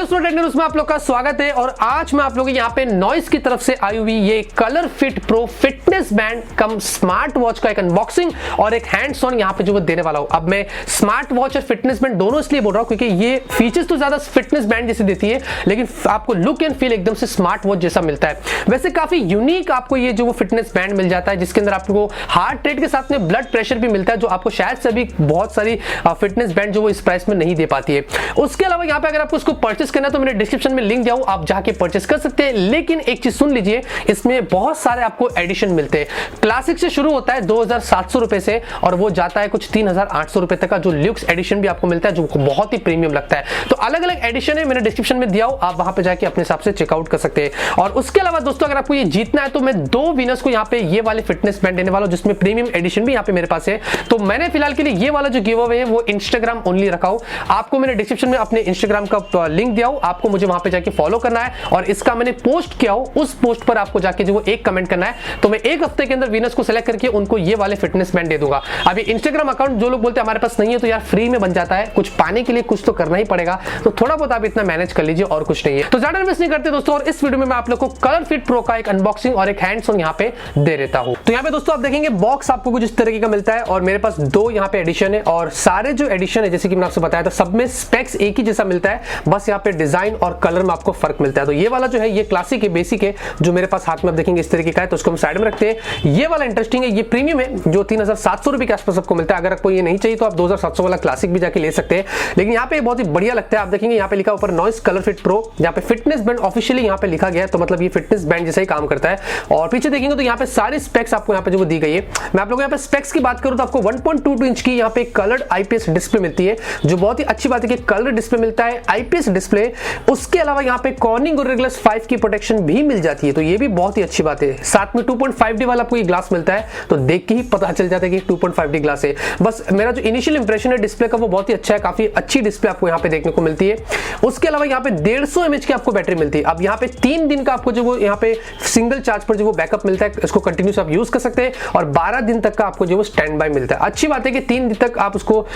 दोस्तों, टेक्नो रूज में आप लोग का स्वागत है और आज मैं आप लोगों को यहाँ पे नॉइस की तरफ से आई हुई ये ColorFit Pro फिटनेस बैंड कम स्मार्ट वॉच का एक अनबॉक्सिंग और एक हैंड्स ऑन यहाँ पे जो देने वाला हूँ। अब मैं स्मार्ट वॉच और फिटनेस बैंड दोनों इसलिए बोल रहा हूँ क्योंकि ये फीचर्स तो ज्यादा फिटनेस बैंड जैसे देती है, लेकिन आपको लुक एंड फील एकदम से स्मार्ट वॉच जैसा मिलता है। वैसे काफी यूनिक आपको ये जो फिटनेस बैंड मिल जाता है, जिसके अंदर आपको हार्ट रेट के साथ में ब्लड प्रेशर भी मिलता है, जो आपको शायद से भी बहुत सारी फिटनेस बैंड जो वो इस प्राइस में नहीं दे पाती है। उसके अलावा यहाँ पे अगर आपको इसको परचेस करना है तो मैंने डिस्क्रिप्शन में लिंक दिया हूं, आप जाके परचेस कर सकते हैं। लेकिन एक चीज सुन लीजिए, इसमें बहुत सारे आपको एडिशन मिलते हैं। क्लासिक से शुरू होता है 2700 रुपए से और वो जाता है कुछ 3800 रुपए तक का, जो ल्यूक्स एडिशन भी आपको मिलता है जो बहुत ही प्रीमियम लगता है। तो अलग अलग एडिशन है, मैंने डिस्क्रिप्शन में दिया हूं, आप वहां पे जाके अपने हिसाब से चेकआउट कर सकते हैं। और उसके अलावा दोस्तों, अगर आपको ये जीतना है तो मैं 2 विनर्स को यहाँ पे ये वाले फिटनेस बैंड देने वाला हूं, जिसमें प्रीमियम एडिशन भी यहाँ पे मेरे पास है। तो मैंने फिलहाल के लिए ये वाला जो गिव अवे है वो इंस्टाग्राम ओनली रखा हूं। आपको मैंने डिस्क्रिप्शन में अपने इंस्टाग्राम का लिंक दिया हूं, आपको मुझे वहां पे जाके फॉलो करना है और इसका मैंने पोस्ट किया हो, उस पोस्ट पर आपको जाके जो एक कमेंट करना है। तो मैं एक हफ्ते के अंदर विनर्स को सिलेक्ट करके उनको ये वाले फिटनेस बैंड दे दूंगा। अभी इंस्टाग्राम अकाउंट जो लोग बोलते हैं हमारे पास नहीं है, तो यार फ्री में बन जाता है, कुछ पाने के लिए कुछ तो करना ही पड़ेगा, तो थोड़ा बहुत आप इतना मैनेज कर लीजिए और कुछ नहीं है। तो ज्यादा मिस नहीं करते दोस्तों, और इस वीडियो में मैं आप लोग को ColorFit Pro का एक अनबॉक्सिंग और एक हैंड्स ऑन यहाँ पे दे देता हूँ। तो यहाँ पे दोस्तों आप देखेंगे बॉक्स आपको कुछ इस तरीके का मिलता है और मेरे पास 2 यहाँ पे एडिशन है और सारे जो एडिशन है जैसे कि मैंने आपसे बताया था सब में स्पेक्स एक ही जैसा मिलता है, बस यहाँ पे डिजाइन और कलर में आपको फर्क मिलता है। तो ये वाला जो है ये क्लासिक है, बेसिक है, जो मेरे पास हाथ में आप देखेंगे इस तरीके का है, तो उसको हम साइड में रखते हैं। ये वाला इंटरेस्टिंग है, ये प्रीमियम है जो 3700 रुपए के आसपास आपको मिलता है। अगर आपको ये नहीं चाहिए तो आप 2700 वाला क्लासिक भी जाके ले सकते हैं, लेकिन यहाँ पे बहुत ही बढ़िया लगता है। आप देखेंगे यहाँ पे लिखा ऊपर नॉइस ColorFit Pro, यहाँ पे फिटनेस बैंड ऑफिशियली यहाँ पे लिखा गया है, तो मतलब ये फिटनेस बैंड जैसा ही काम करता है। और पीछे देखेंगे तो यहाँ पे सारी स्पेक्स आपको यहाँ पे जो दी गई है। मैं आप लोगों को यहाँ पे स्पेक्स की बात करूँ तो आपको 1.22 इंच की यहाँ पे कलर्ड आईपीएस डिस्प्ले मिलती है, जो बहुत ही अच्छी बात है कि कलर डिस्प्ले मिलता है, आईपीएस डिस्प्ले। उसके अलावा यहाँ पे कॉर्निंग और रेगुलस 5 की प्रोटेक्शन भी मिल जाती है, तो ये भी बहुत ही अच्छी बात है। साथ में 2.5D वाला आपको ये ग्लास मिलता है, तो देख के ही पता चल जाता है कि 2.5D ग्लास है। बस मेरा जो इनिशियल इंप्रेशन है डिस्प्ले का वो बहुत ही अच्छा है, काफी अच्छी डिस्प्ले आपको यहाँ पे देखने को मिलती है। उसके अलावा यहाँ पे 150 mAh की आपको बैटरी मिलती है। अब यहाँ पे 3 दिन का आपको जो वो यहाँ पे सिंगल चार्ज पर जो वो बैकअप मिलता है, इसको कंटिन्यूस आप यूज कर सकते हैं और 12 दिन तक का आपको जो वो स्टैंड बाय मिलता है। अच्छी बात है कि 3 दिन तक आप उसको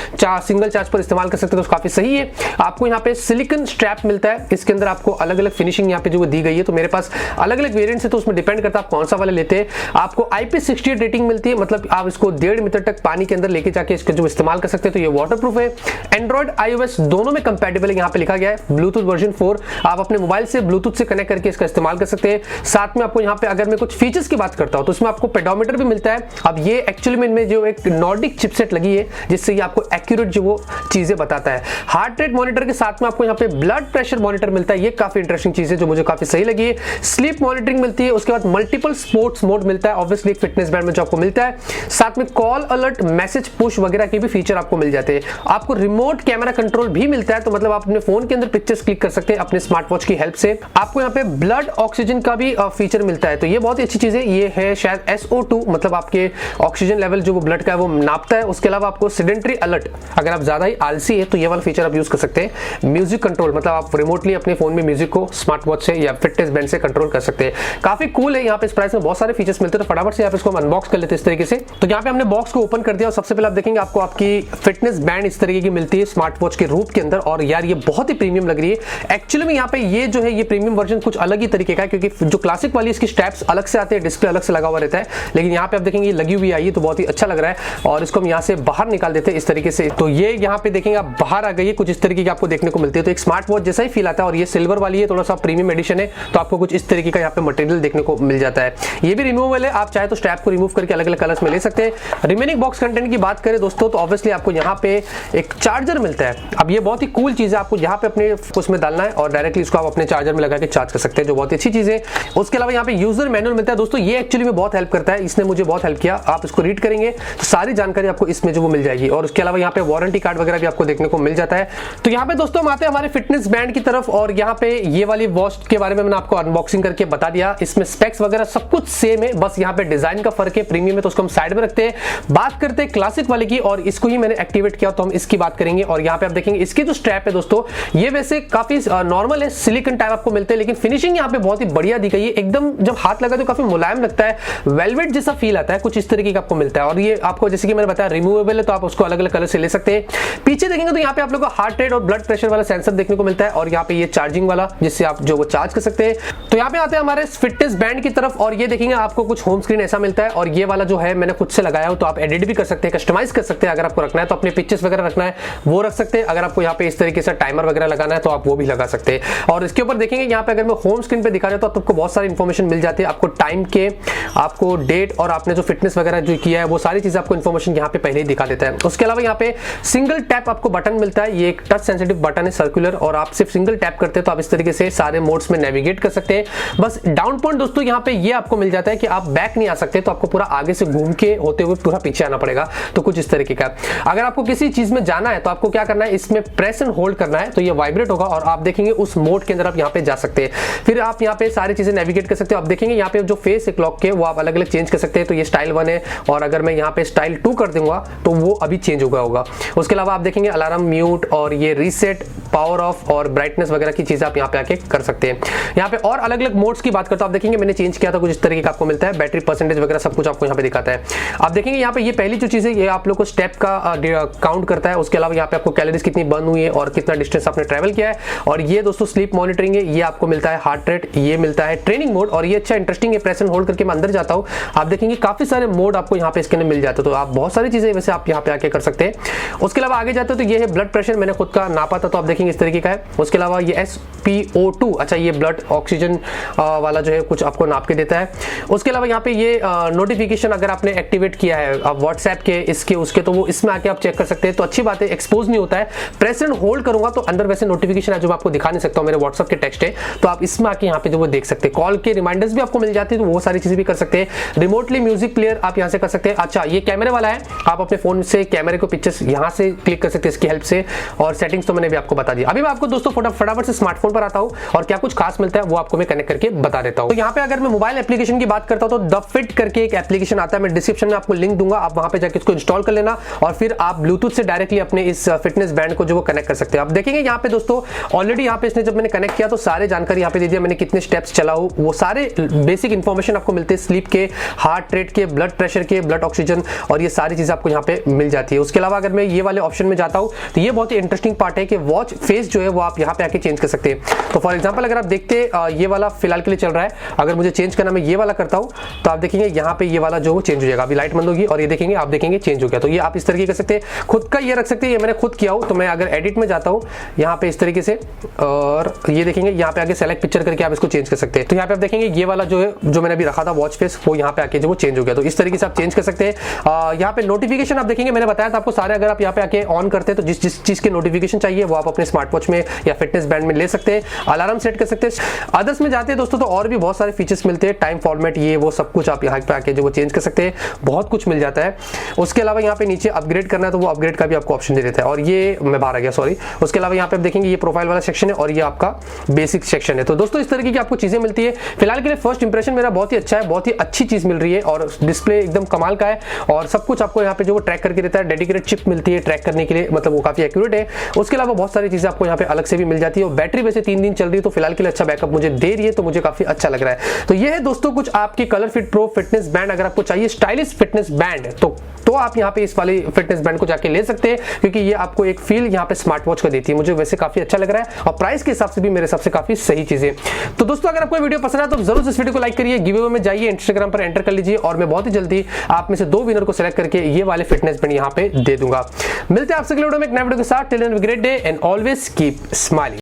सिंगल चार्ज पर इस्तेमाल कर सकते हैं, तो काफी सही है। आपको यहाँ पे सिलिकॉन स्ट्रैप मिलता है, इसके अंदर आपको अलग अलग फिनिशिंग यहाँ पे जो दी गई है, तो मेरे पास अलग अलग वेरिएंट्स है, तो उसमें डिपेंड करता है आप कौन सा वाला लेते हैं। आपको IP68 रेटिंग मिलती है, मतलब आप इसको 1.5 मीटर तक पानी के अंदर लेके जाके इसका जो इस्तेमाल कर सकते हैं। तो ये वाटरप्रूफ है, एंड्रॉइड iOS दोनों में कंपैटिबल है, यहाँ पे लिखा गया है। ब्लूटूथ वर्जन 4 आप अपने मोबाइल से ब्लूटूथ से कनेक्ट करके इसका इस्तेमाल कर सकते हैं। साथ में आपको यहाँ पे अगर मैं कुछ फीचर्स की बात करता हूँ तो इसमें आपको पेडोमीटर भी मिलता है। अब ये एक्चुअली में इनमें जो एक नॉर्डिक चिपसेट लगी है, जिससे ये आपको एक्यूरेट जो वो चीजें बताता है। हार्ट रेट मॉनिटर के साथ में आपको यहाँ पे ब्लड प्रेशर मॉनिटर मिलता है, ये काफी इंटरेस्टिंग चीज है जो मुझे काफी सही लगी है। स्लीप मॉनिटरिंग मिलती है, उसके बाद मल्टीपल स्पोर्ट्स मोड मिलता है, ऑब्वियसली एक फिटनेस बैंड में जो आपको मिलता है। साथ में कॉल अलर्ट, मैसेज पुश वगैरह के भी फीचर आपको मिल जाते हैं। आपको रिमोट कैमरा कंट्रोल भी मिलता है, तो मतलब आप अपने फोन के अंदर पिक्चर्स क्लिक कर सकते हैं अपने स्मार्ट वॉच की हेल्प से। आपको यहाँ पे ब्लड ऑक्सीजन का भी फीचर मिलता है, तो ये बहुत ही अच्छी चीज है। ये है शायद SO2, मतलब आपके ऑक्सीजन लेवल जो वो ब्लड का है वो नापता है। उसके अलावा आपको सेडेंटरी अलर्ट, अगर आप ज्यादा ही आलसी है तो ये वाला फीचर आप यूज कर सकते हैं। म्यूजिक कंट्रोल, मतलब आप रिमोटली अपने फोन में म्यूजिक को स्मार्ट वॉच से या फिटनेस बैंड से कंट्रोल कर सकते हैं। काफी कूल है। यहाँ पे इस प्राइस में बहुत सारे फीचर्स मिलते हैं, तो फटाफट से आप इसको अनबॉक्स कर लेते हैं इस तरीके से। तो यहाँ पे हमने बॉक्स को ओपन कर दिया और सबसे पहले आप देखेंगे आपको आपकी फिटनेस बैंड इस तरीके की मिलती है स्मार्ट वॉच के रूप के अंदर, और यार ये बहुत ही प्रीमियम लग रही है। एक्चुअली में यहाँ पे ये जो है ये प्रीमियम वर्जन कुछ अलग ही तरीके का है, क्योंकि जो क्लासिक वाली इसकी स्ट्रैप्स अलग से आते हैं, डिस्प्ले अलग से लगा हुआ रहता है, लेकिन यहाँ पे आप देखेंगे ये लगी हुई आई है, तो बहुत ही अच्छा लग रहा है। और इसको हम यहाँ से बाहर निकाल देते हैं इस तरीके से, तो ये यहाँ पे देखेंगे आप बाहर आ गई है, कुछ इस तरीके की आपको देखने को मिलती है। तो एक स्मार्ट वॉच जैसा ही फील आता है, और ये सिल्वर वाली है, थोड़ा सा प्रीमियम एडिशन है, तो आपको कुछ इस तरीके का यहाँ पे मटेरियल देखने को मिल जाता है। ये भी रिमूवेबल है, आप चाहे तो स्ट्रैप को रिमूव करके अलग अलग कलर्स में ले सकते हैं। रिमेनिंग बॉक्स कंटेंट की बात करें दोस्तों, तो ऑब्वियसली आपको यहाँ पे एक चार्जर मिलता है। अब ये बहुत ही कूल चीज है, आपको यहाँ पे अपने उसमें डालना है और डायरेक्टली इसको आप अपने चार्जर में लगा के चार्ज कर सकते हैं, जो बहुत ही अच्छी चीज है। उसके अलावा यहाँ पे यूजर मैनुअल मिलता है दोस्तों, ये एक्चुअली में बहुत हेल्प करता है, इसने मुझे बहुत हेल्प किया। आप इसको रीड करेंगे तो सारी जानकारी आपको इसमें जो वो मिल जाएगी, और उसके अलावा यहाँ पे वारंटी कार्ड वगैरह भी आपको देखने को मिल जाता है। तो यहाँ पे दोस्तों हम आते हैं हमारे फिटनेस बैंड की तरफ, और यहाँ पे ये वाली वॉच के बारे में मैंने आपको अनबॉक्सिंग करके बता दिया। इसमें स्पेक्स वगैरह सब कुछ सेम है, बस यहाँ पे डिजाइन का फर्क है। प्रीमियम है तो उसको हम साइड में रखते हैं, बात करते हैं क्लासिक वाले की, और इसको ही मैंने एक्टिवेट किया तो हम इसकी बात करेंगे। और यहाँ पे आप देखेंगे इसकी जो स्ट्रैप है दोस्तों, ये वैसे काफी नॉर्मल है, सिलिकॉन टाइप आपको मिलते हैं, लेकिन फिनिशिंग यहाँ पे बहुत ही बढ़िया दी गई है। एकदम जब हाथ लगा तो काफी मुलायम लगता है, वेलवेट जैसा फील आता है, कुछ इस तरीके का आपको मिलता है। और ये आपको जैसे कि मैंने बताया रिमूवेबल है, तो आप उसको अलग अलग कलर से ले सकते हैं। पीछे देखेंगे तो यहाँ पे आप लोगों को हार्ट रेट और ब्लड प्रेशर वाला सेंसर देखने को मिलता मिलता है और यहाँ पे ये चार्जिंग वाला जिससे आप जो वो चार्ज कर सकते हैं। तो यहाँ पे आते हैं हमारे फिटनेस बैंड की तरफ और ये देखेंगे आपको कुछ होम स्क्रीन ऐसा मिलता है और ये वाला जो है मैंने खुद से लगाया हो, तो आप एडिट भी कर सकते हैं, कस्टमाइज कर सकते हैं। अगर आपको रखना है तो अपने पिक्चर्स वगैरह रखना है वो रख सकते हैं। अगर आपको यहाँ पे इस तरीके से टाइमर वगैरह लगाना है तो आप वो भी लगा सकते हैं। और इसके ऊपर देखेंगे यहाँ पे अगर मैं होम स्क्रीन पे दिखा रहा हूं तो आपको बहुत सारी इंफॉर्मेशन मिल जाती है, आपको टाइम के, आपको डेट और आपने जो फिटनेस वगैरह जो किया है वो सारी चीजें आपको इंफॉर्मेशन यहाँ पे पहले ही दिखा देता है। उसके अलावा यहाँ पे सिंगल टैप आपको बटन मिलता है, ये एक टच सेंसिटिव बटन है सर्कुलर और आप सिर्फ सिंगल टैप करते हैं तो आप इस तरीके से सारे मोड्स में नेविगेट कर सकते हैं। बस डाउन पॉइंट दोस्तों यहाँ पे ये आपको मिल जाता है कि आप बैक नहीं आ सकते, तो आपको पूरा आगे से घूम के होते हुए पूरा पीछे आना पड़ेगा, तो कुछ इस तरीके का। अगर आपको किसी चीज में जाना है तो आपको क्या करना है, इसमें प्रेस एंड होल्ड करना है तो ये वाइब्रेट होगा और आप देखेंगे उस मोड के अंदर आप यहाँ पे जा सकते हैं। फिर आप यहाँ पे सारी चीजें नेविगेट कर सकते हो। आप देखेंगे यहाँ पे जो फेस है क्लॉक के वो आप अलग अलग चेंज कर सकते हैं, तो ये स्टाइल 1 है और अगर मैं यहाँ पे स्टाइल 2 कर दूंगा तो वो अभी चेंज होगा। उसके अलावा आप देखेंगे अलार्म, म्यूट और ये रीसेट, पावर ऑफ और ब्राइटनेस वगैरह की चीजें आप यहाँ पे आके कर सकते हैं। यहाँ पे और अलग अलग मोड्स की बात करता हूं, आप देखेंगे मैंने चेंज किया था कुछ इस तरीके का आपको मिलता है, बैटरी परसेंटेज वगैरह सब कुछ आपको यहाँ पे दिखाता है। आप देखेंगे यहाँ पे ये पहली जो चीज है ये आप लोग को स्टेप का काउंट करता है। उसके अलावा यहाँ पे आपको कैलोरीज कितनी बर्न हुई है और कितना डिस्टेंस आपने ट्रेवल किया है। और ये दोस्तों स्लीप मॉनिटरिंग है, ये आपको मिलता है हार्ट रेट, ये मिलता है ट्रेनिंग मोड और ये अच्छा इंटरेस्टिंग है। प्रेस एंड होल्ड करके मैं अंदर जाता हूँ, आप देखेंगे काफी सारे मोड आपको यहाँ पे इसके अंदर मिल जाते हैं, तो आप बहुत सारी चीजें वैसे आप यहाँ पे आके कर सकते हैं। उसके अलावा आगे जाते हो तो ये है ब्लड प्रेशर, मैंने खुद का नापा था तो आप देखेंगे इस तरीके का है। उसके अलावा ये SpO2, अच्छा ये ब्लड ऑक्सीजन वाला जो है कुछ आपको नाप के देता है। उसके अलावा यहाँ पे ये नोटिफिकेशन अगर आपने एक्टिवेट किया है व्हाट्सएप के, इसके उसके, तो वो इसमें आके आप चेक कर सकते हैं, तो अच्छी बात है, एक्सपोज नहीं होता है। प्रेस एंड होल्ड करूंगा तो अंदर वैसे नोटिफिकेशन है जो मैं आपको दिखा नहीं सकता हूं, मेरे व्हाट्सएप के टेक्स्ट है, तो आप इसमें आके यहाँ पे जो वो देख सकते हैं। कॉल के रिमाइंडर्स भी आपको मिल जाते हैं, तो वो सारी चीजें भी कर सकते हैं। रिमोटली म्यूजिक प्लेयर आप यहाँ से कर सकते हैं। अच्छा ये कैमरे वाला है, आप अपने फोन से कैमरे को पिक्चर्स यहाँ से क्लिक कर सकते हैं इसकी हेल्प से, और सेटिंग्स तो मैंने भी आपको बता दिया। अभी मैं आपको दोस्तों फटाफट से स्मार्टफोन पर आता हूँ और क्या कुछ खास मिलता है वो आपको मैं कनेक्ट करके बता देता हूँ। तो यहाँ पे अगर मैं मोबाइल एप्लीकेशन की बात करता हूँ तो द फिट करके एक एप्लीकेशन आता है, मैं डिस्क्रिप्शन में आपको लिंक दूंगा, आप वहां पे जाके इसको इंस्टॉल कर लेना और फिर आप ब्लूटूथ से डायरेक्टली अपने इस फिटनेस बैंड को जो वो कनेक्ट कर सकते हैं। आप देखेंगे यहाँ पे दोस्तों ऑलरेडी यहाँ पे इसने जब मैंने कनेक्ट किया तो सारे जानकारी यहाँ पे दे दिया, मैंने कितने स्टेप्स चला हूँ, वो सारे बेसिक इंफॉर्मेशन आपको मिलते हैं, स्लीप के, हार्ट रेट के, ब्लड प्रेशर के, ब्लड ऑक्सीजन और ये सारी चीजें आपको यहाँ पे मिल जाती है। उसके अलावा अगर मैं ये वाले ऑप्शन में जाता हूँ तो ये बहुत ही इंटरेस्टिंग पार्ट है कि वॉच फेस जो है वो आप यहाँ पे आके चेंज कर सकते हैं। तो फॉर एग्जाम्पल अगर आप देखते ये वाला फिलहाल के लिए चल रहा है, अगर मुझे चेंज करना मैं ये वाला करता हूँ तो आप देखेंगे यहाँ पे ये वाला जो चेंज हो जाएगा, अभी लाइट बंद होगी और ये देखेंगे आप देखेंगे चेंज हो गया। तो ये आप इस तरीके कर सकते हैं, खुद का ये रख सकते हैं, ये मैंने खुद किया हूँ। तो मैं अगर एडिट में जाता हूँ यहाँ पे इस तरीके से और ये देखेंगे यहाँ पे आगे सेलेक्ट पिक्चर करके आप इसको चेंज कर सकते हैं। तो यहाँ पे आप देखेंगे ये वाला जो है जो मैंने अभी रखा था वॉच फेस वो यहाँ पे आके जो वो चेंज हो गया, तो इस तरीके से आप चेंज कर सकते हैं। यहाँ पे नोटिफिकेशन आप देखेंगे मैंने बताया था आपको सारे, अगर आप यहाँ पे आके ऑन करते हैं तो जिस चीज के नोटिफिकेशन चाहिए वो आप अपने स्मार्ट वॉच में या फिटनेस बैंड में ले सकते हैं, अलार्म सेट कर सकते हैं। अदर्स में जाते हैं दोस्तों तो और भी बहुत सारे फीचर्स मिलते हैं, टाइम फॉर्मेट ये वो सब कुछ आप यहाँ पे आके जो वो चेंज कर सकते हैं, बहुत कुछ मिल जाता है। उसके अलावा यहाँ पे नीचे अपग्रेड करना है तो वो अपग्रेड का भी आपको ऑप्शन दे देता है, और ये मैं बाहर आ गया सॉरी। उसके अलावा यहाँ पे आप देखेंगे ये प्रोफाइल वाला सेक्शन है और ये आपका बेसिक सेक्शन है। तो दोस्तों इस तरीके की आपको चीजें मिलती है। फिलहाल के लिए फर्स्ट इंप्रेशन मेरा बहुत ही अच्छा है, बहुत ही अच्छी चीज मिल रही है और डिस्प्ले एकदम कमाल का है और सब कुछ आपको यहाँ पे जो वो ट्रैक करके देता है, डेडिकेटेड चिप मिलती है ट्रैक करने के लिए, मतलब वो काफी एक्यूरेट है। उसके अलावा बहुत सारी चीजें आपको यहाँ पे अलग से भी मिल जाती है और बैटरी वैसे 3 दिन चल रही है तो फिलहाल के लिए अच्छा बैकअप मुझे दे रही है, तो मुझे काफी अच्छा लग रहा है। तो ये है दोस्तों कुछ आपकी कलरफिट प्रो फिटनेस बैंड। अगर आपको चाहिए स्टाइलिश फिटनेस बैंड तो आप यहाँ पे इस वाली फिटनेस बैंड को जाके ले सकते हैं, क्योंकि ये आपको एक फील यहाँ पे स्मार्ट वॉच का देती है। मुझे वैसे काफी अच्छा लग रहा है और प्राइस के हिसाब से भी मेरे हिसाब से काफी सही चीज है। तो दोस्तों अगर आपको वीडियो पसंद आया तो जरूर इस वीडियो को लाइक करिए, गिव अवे में जाइए, इंस्टाग्राम पर एंटर कर लीजिए और मैं बहुत ही जल्दी आप में से 2 विनर को सिलेक्ट करके ये वाले फिटनेस बैंड यहाँ पे दे दूंगा। मिलते हैं आपसे अगले वीडियो में एक नए वीडियो के साथ। Till then have a great day and always keep smiling.